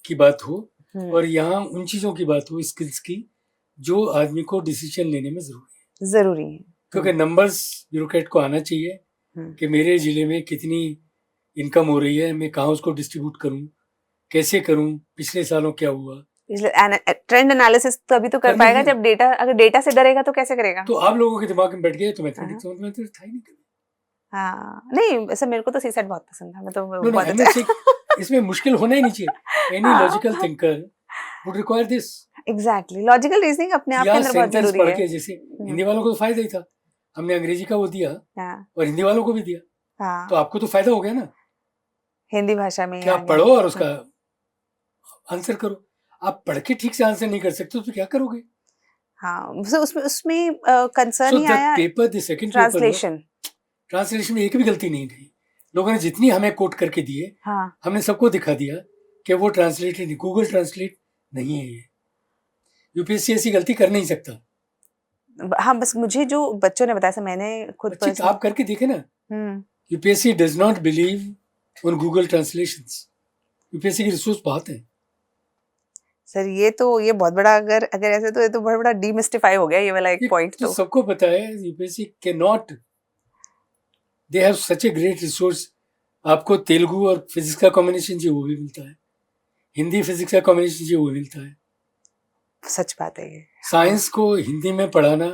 Speaker 2: की बात हो, और यहाँ उन चीजों की बात हो, स्किल्स की, जो आदमी को डिसीजन लेने में जरूरी है. क्योंकि नंबर्स ब्यूरोक्रेट को आना चाहिए कि मेरे जिले में कितनी इनकम हो रही है, मैं कहाँ उसको डिस्ट्रीब्यूट करूँ, कैसे करूँ, पिछले सालों क्या हुआ.
Speaker 1: ट्रेंड एनालिसिस तभी तो कर पाएगा जब डेटा, अगर डेटा से डरेगा तो कैसे करेगा.
Speaker 2: तो आप लोगों के दिमाग में बैठ गया तो मैथमेटिक्स में तो था ही नहीं.
Speaker 1: हाँ, नहीं ऐसा मेरे को तो सीसेट बहुत पसंद था. मैं तो
Speaker 2: बहुत अच्छा. इसमें मुश्किल होना ही नहीं चाहिए. एनी
Speaker 1: हाँ.
Speaker 2: Logical thinker would require this.
Speaker 1: Exactly, logical reasoning अपने आप के
Speaker 2: या
Speaker 1: अंदर बहुत
Speaker 2: सेंटेंस
Speaker 1: जरूरी
Speaker 2: पढ़
Speaker 1: है.
Speaker 2: के, जैसे हिंदी वालों को तो फायदा ही था, हमने अंग्रेजी का वो दिया
Speaker 1: हाँ.
Speaker 2: और हिंदी वालों को भी दिया, तो
Speaker 1: हाँ,
Speaker 2: आपको तो फायदा हो गया ना
Speaker 1: हिंदी भाषा में ही
Speaker 2: कि
Speaker 1: आ
Speaker 2: आप
Speaker 1: गया.
Speaker 2: पढ़ो और उसका आंसर करो. आप पढ़ के ठीक से आंसर नहीं कर सकते तो क्या करोगे?
Speaker 1: हाँ, so उसमें उसमें कंसर्न
Speaker 2: सो
Speaker 1: ही
Speaker 2: द
Speaker 1: आया
Speaker 2: paper, the second paper,
Speaker 1: translation.
Speaker 2: Translation में एक भी गलती नहीं थी. लोगों ने जितनी हमें कोट करके दिए,
Speaker 1: हाँ,
Speaker 2: हमने सबको दिखा दिया कि वो ट्रांसलेटेड नहीं, गूगल ट्रांसलेट नहीं है ये. यूपीएससी ऐसी गलती कर नहीं सकता.
Speaker 1: हाँ, बस मुझे जो बच्चों ने बताया, मैंने खुद
Speaker 2: बच्चे आप करके देखे ना.
Speaker 1: Hmm.
Speaker 2: UPSC does not believe on Google translations. UPSC की रिसोर्स बहुत है.
Speaker 1: सर ये बहुत बड़ा, अगर अगर ऐसे तो ये तो बहुत बड़ा डीमिस्टिफाई हो गया ये वाला एक पॉइंट.
Speaker 2: तो
Speaker 1: तो
Speaker 2: सबको पता है UPSC can not, they have such a great resource. आपको तेलुगु और फिजिक्स का कॉम्बिनेशन चाहिए वो भी मिलता है, हिंदी फिजिक्स का कॉम्बिनेशन चाहिए वो मिलता है.
Speaker 1: सच बात है ये.
Speaker 2: साइंस को हिंदी में पढ़ाना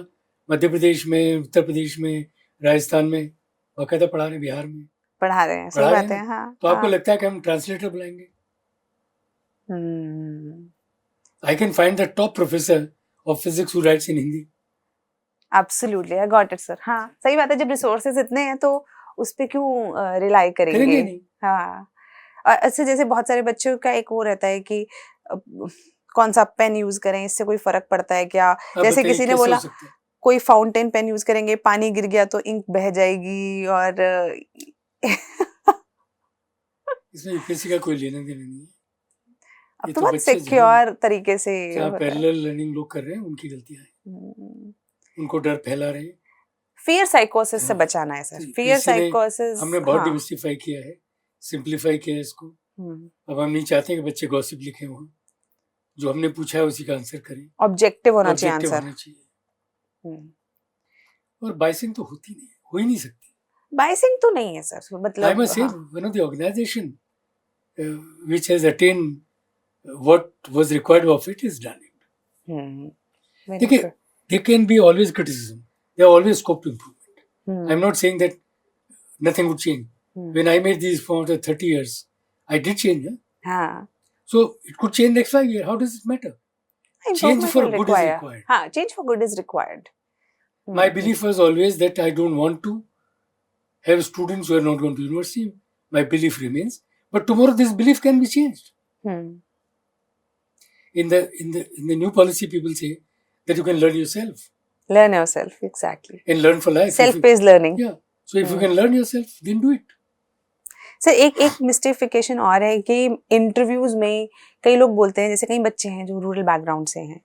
Speaker 2: मध्य प्रदेश में, उत्तर प्रदेश में, राजस्थान में बाकायदा पढ़ा रहे, बिहार में
Speaker 1: पढ़ा रहे हैं, सही
Speaker 2: पढ़ा रहे
Speaker 1: बात
Speaker 2: हैं
Speaker 1: है.
Speaker 2: ना.
Speaker 1: हाँ,
Speaker 2: तो आपको
Speaker 1: हाँ.
Speaker 2: लगता है कि हम ट्रांसलेटर बुलाएंगे?
Speaker 1: Hmm.
Speaker 2: I can find the top professor of physics who writes in Hindi.
Speaker 1: Absolutely, I got it sir. हाँ, सही बात है. जब रिसोर्सेज इतने हैं तो उस पे क्यों रिलाई
Speaker 2: करेंगे
Speaker 1: करेंगे.
Speaker 2: नहीं.
Speaker 1: हाँ. और अच्छा, जैसे बहुत सारे बच्चों का एक वो रहता है कि अ, कौन सा पेन यूज करें, इससे कोई फर्क पड़ता है क्या.
Speaker 2: आप
Speaker 1: जैसे
Speaker 2: बताइए
Speaker 1: किसी ने
Speaker 2: कैसे हो
Speaker 1: बोला
Speaker 2: सकता है?
Speaker 1: कोई फाउंटेन पेन यूज करेंगे, पानी गिर गया तो इंक बह जाएगी. और
Speaker 2: इसमें यूपीएससी का कोई लेना देना नहीं है.
Speaker 1: अब
Speaker 2: ये
Speaker 1: तो
Speaker 2: तो
Speaker 1: बहुत
Speaker 2: बच्चे जो
Speaker 1: सिक्योर तरीके से
Speaker 2: जहाँ
Speaker 1: होता है.
Speaker 2: पैरेलल लर्निंग लोग कर रहे हैं उनकी गलतियां हैं, उनको डर फैला रहे हैं.
Speaker 1: फियर साइकोसिस से
Speaker 2: हाँ.
Speaker 1: बचाना है सर.
Speaker 2: तो
Speaker 1: फियर
Speaker 2: इसीलिए
Speaker 1: साइकोसिस.
Speaker 2: हमने बहुत
Speaker 1: हाँ.
Speaker 2: डिमिस्टिफाई किया है, सिंप्लीफाई किया है इसको.
Speaker 1: हम्म.
Speaker 2: अब हम नहीं चाहते कि बच्चे गॉसिप लिखें वहाँ, जो हमने पूछा है उसी का आंसर करें.
Speaker 1: ऑब्जेक्टिव होना चाहिए
Speaker 2: ऑब्जेक्टिव
Speaker 1: आंसर.
Speaker 2: होना चाहिए. और बाइसिंग तो होती नहीं, हो ही नहीं सकती.
Speaker 1: बाइसिंग तो नहीं है सर,
Speaker 2: I
Speaker 1: मतलब.
Speaker 2: must say,
Speaker 1: हाँ.
Speaker 2: one of the organization which has attained what was required of it is done it.
Speaker 1: Hmm. Very
Speaker 2: देखिए,
Speaker 1: good.
Speaker 2: there can be always criticism. There are always scope to improvement.
Speaker 1: Hmm.
Speaker 2: I'm not saying that nothing would change. When I made these for 30 years, I did change. Huh?
Speaker 1: हाँ.
Speaker 2: So it could change next 5 years. How does it matter? Change
Speaker 1: Improvement
Speaker 2: for
Speaker 1: will
Speaker 2: good is
Speaker 1: require.
Speaker 2: required.
Speaker 1: हाँ, change for good is required.
Speaker 2: My belief was always that I don't want to have students who are not going to university. My belief remains. But tomorrow this belief can be changed.
Speaker 1: Hmm.
Speaker 2: In the new policy, people say that you can learn yourself
Speaker 1: Learn yourself, exactly.
Speaker 2: and learn for life.
Speaker 1: Self-paced learning.
Speaker 2: Yeah. So if you can learn yourself, then do it.
Speaker 1: Sir एक मिस्टिफिकेशन और है कि interviews में कई लोग बोलते हैं, जैसे कई बच्चे हैं जो रूरल बैकग्राउंड से हैं,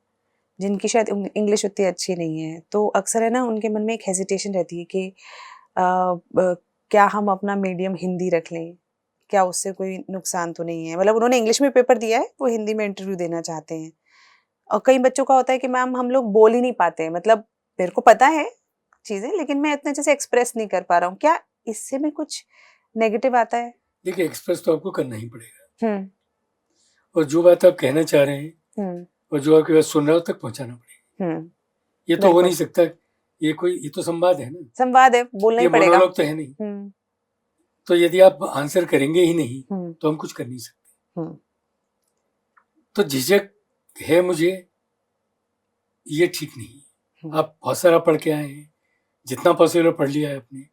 Speaker 1: जिनकी शायद इंग्लिश उतनी अच्छी नहीं है, तो अक्सर है ना उनके मन में एक हेजिटेशन रहती है कि क्या हम अपना मीडियम हिंदी रख लें, क्या उससे कोई नुकसान तो नहीं है. मतलब उन्होंने इंग्लिश में पेपर दिया है, वो हिंदी में इंटरव्यू देना चाहते हैं. और कई बच्चों का होता है कि मैम हम लोग बोल ही नहीं पाते हैं, मतलब मेरे को पता है चीज़ें लेकिन मैं इतने अच्छे से एक्सप्रेस नहीं कर पा रहा हूँ. क्या इससे में कुछ नेगेटिव आता है?
Speaker 2: देखिए, एक्सप्रेस तो आपको करना ही पड़ेगा. और जो बात आप कहना चाह रहे हैं और जो आपकी बात सुन रहा हो तक पहुंचाना पड़ेगा. ये तो हो नहीं सकता. ये तो संवाद है ना. संवाद है, बोलना ही पड़ेगा. मोनोलॉग तो है नहीं. तो यदि आप आंसर करेंगे ही नहीं तो हम कुछ कर नहीं सकते. तो झिझक है मुझे, ये ठीक नहीं. आप बहुत सारा पढ़ के आए हैं, जितना पॉसिबल पढ़ लिया है आपने,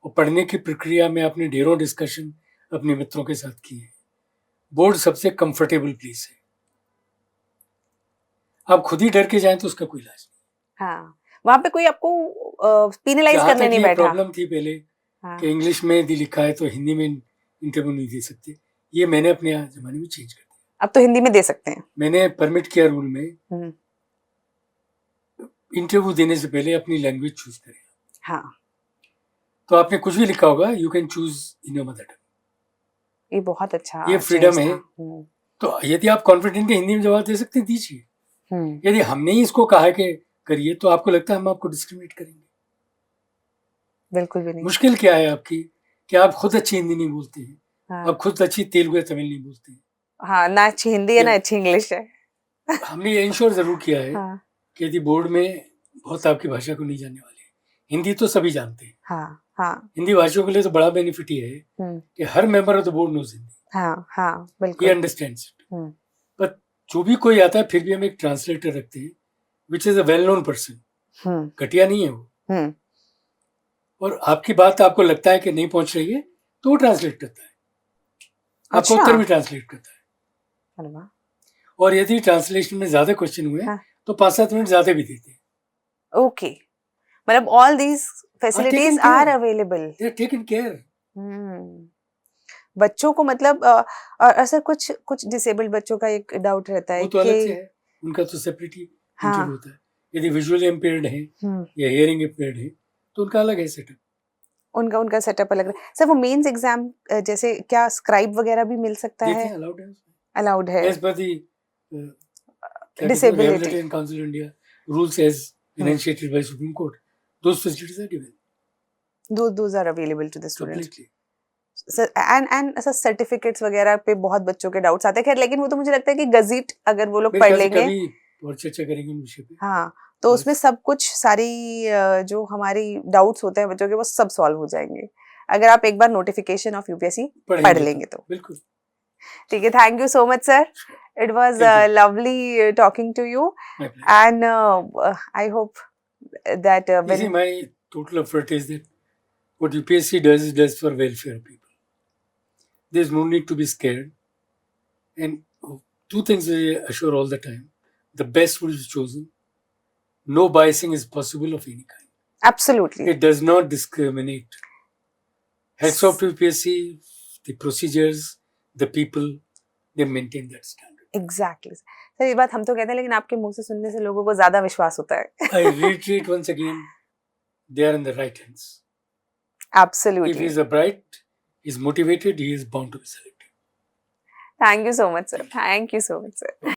Speaker 2: और पढ़ने की प्रक्रिया में आपने ढेरों डिस्कशन अपने मित्रों के साथ किए हैं. बोर्ड सबसे कंफर्टेबल प्लेस है. आप खुद ही डर के जाएं तो उसका कोई इलाज नहीं.
Speaker 1: हाँ, वहां पे कोई आपको पीनलाइज करने नहीं बैठा.
Speaker 2: प्रॉब्लम थी पहले कि इंग्लिश में यदि लिखा है तो हिंदी में इंटरव्यू नहीं दे सकते. ये मैंने अपने जमाने में चेंज कर दिया.
Speaker 1: अब तो हिंदी में दे सकते हैं. मैंने
Speaker 2: परमिट किया रूल में इंटरव्यू देने से पहले अपनी लैंग्वेज चूज करें.
Speaker 1: हाँ.
Speaker 2: तो आपने कुछ भी लिखा होगा, you can choose in your mother tongue.
Speaker 1: ये बहुत अच्छा,
Speaker 2: ये फ्रीडम है. तो यदि आप कॉन्फिडेंट हिंदी में जवाब दे सकते हैं, दीजिए. यदि हमने ही इसको कहा कि करिए तो आपको लगता है हम आपको डिस्क्रिमिनेट करेंगे?
Speaker 1: बिल्कुल भी नहीं.
Speaker 2: मुश्किल क्या है आपकी कि आप खुद अच्छी हिंदी नहीं बोलते हैं. हाँ. आप खुद अच्छी तेलुगु या तमिल नहीं बोलते हैं.
Speaker 1: हाँ, ना अच्छी हिंदी है ना अच्छी इंग्लिश है.
Speaker 2: हमने ये इंश्योर जरूर किया है कि यदि बोर्ड में बहुत आपकी भाषा को नहीं जानने वाले, हिंदी तो सभी जानते हैं.
Speaker 1: हाँ. हाँ.
Speaker 2: हिंदी भाषियों के लिए तो बड़ा बेनिफिट ये है कि हर member of the board knows Hindi.
Speaker 1: हाँ हाँ
Speaker 2: he
Speaker 1: बिल्कुल
Speaker 2: understands it.
Speaker 1: हम्म
Speaker 2: But जो भी कोई आता है फिर भी हम एक ट्रांसलेटर रखते हैं which is a well known person.
Speaker 1: हम्म
Speaker 2: घटिया नहीं है वो,
Speaker 1: हम्म
Speaker 2: और आपकी बात आपको लगता है कि नहीं पहुंच रही है तो वो ट्रांसलेट करता है, आपका
Speaker 1: अच्छा
Speaker 2: उत्तर भी ट्रांसलेट करता है।
Speaker 1: अरे वाह
Speaker 2: और यदि ट्रांसलेशन में ज्यादा क्वेश्चन हुए
Speaker 1: हाँ
Speaker 2: तो 5-7 मिनट ज्यादा भी देते हैं।
Speaker 1: ओके मतलब all these facilities
Speaker 2: taken
Speaker 1: are
Speaker 2: care.
Speaker 1: Available
Speaker 2: They are taken care.
Speaker 1: बच्चों को मतलब और असर कुछ कुछ डिसेबल्ड बच्चों का एक डाउट रहता
Speaker 2: वो
Speaker 1: है
Speaker 2: तो अलग से
Speaker 1: कि
Speaker 2: है, उनका तो सेपरेटली
Speaker 1: हाँ
Speaker 2: इंटरव्यू होता है। यदि विजुअली इम्पेयर्ड है
Speaker 1: हम्म
Speaker 2: या हियरिंग इम्पेयर्ड है तो उनका अलग है सेटअप।
Speaker 1: उनका उनका सेटअप अलग है सर वो मेंस एग्जाम जैसे क्या स्क्राइब वगैरह भी मिल सकता
Speaker 2: देते
Speaker 1: है
Speaker 2: हैं, अलाउड है
Speaker 1: अलाउड है
Speaker 2: एज पर दी क्या कहते हैं
Speaker 1: disability
Speaker 2: rehabilitation council India rules as initiated by supreme court, those facilities are given
Speaker 1: those are available to the students
Speaker 2: completely.
Speaker 1: And sir certificates वगैरह पे बहुत बच्चों के डाउट्स आते हैं खैर लेकिन वो तो मुझे लगता है कि गजीट अगर वो लोग
Speaker 2: मेरे
Speaker 1: पढ़
Speaker 2: ख्याल से
Speaker 1: लेंगे
Speaker 2: कभी और चर्चा करेंगे उन विषय पे।
Speaker 1: हाँ तो उसमें सब कुछ सारी जो हमारी डाउट्स होते हैं बच्चों के वो सब सॉल्व हो जाएंगे अगर आप एक बार नोटिफिकेशन ऑफ यूपीएससी पढ़
Speaker 2: पढ़ेंगे
Speaker 1: लेंगे तो
Speaker 2: बिल्कुल।
Speaker 1: ठीक है thank you so much sir it was
Speaker 2: Thank you.
Speaker 1: lovely talking to you
Speaker 2: My pleasure.
Speaker 1: and I hope that
Speaker 2: You
Speaker 1: when
Speaker 2: see, my total effort is that what UPSC does is does for welfare of people. There's no need to be scared. And two things I assure all the time. The best will be chosen. No biasing is possible of any kind.
Speaker 1: absolutely
Speaker 2: It does not discriminate. Hats off to UPSC, the procedures, the people, they maintain that standard.
Speaker 1: Exactly sir ये बात हम तो कहते हैं लेकिन आपके मुंह से सुनने से लोगों को ज्यादा विश्वास होता है
Speaker 2: I reiterate once again, they are in the right hands. If he
Speaker 1: absolutely
Speaker 2: is a bright, he is motivated, he is bound to be selected.
Speaker 1: Thank you so much sir thank you so much sir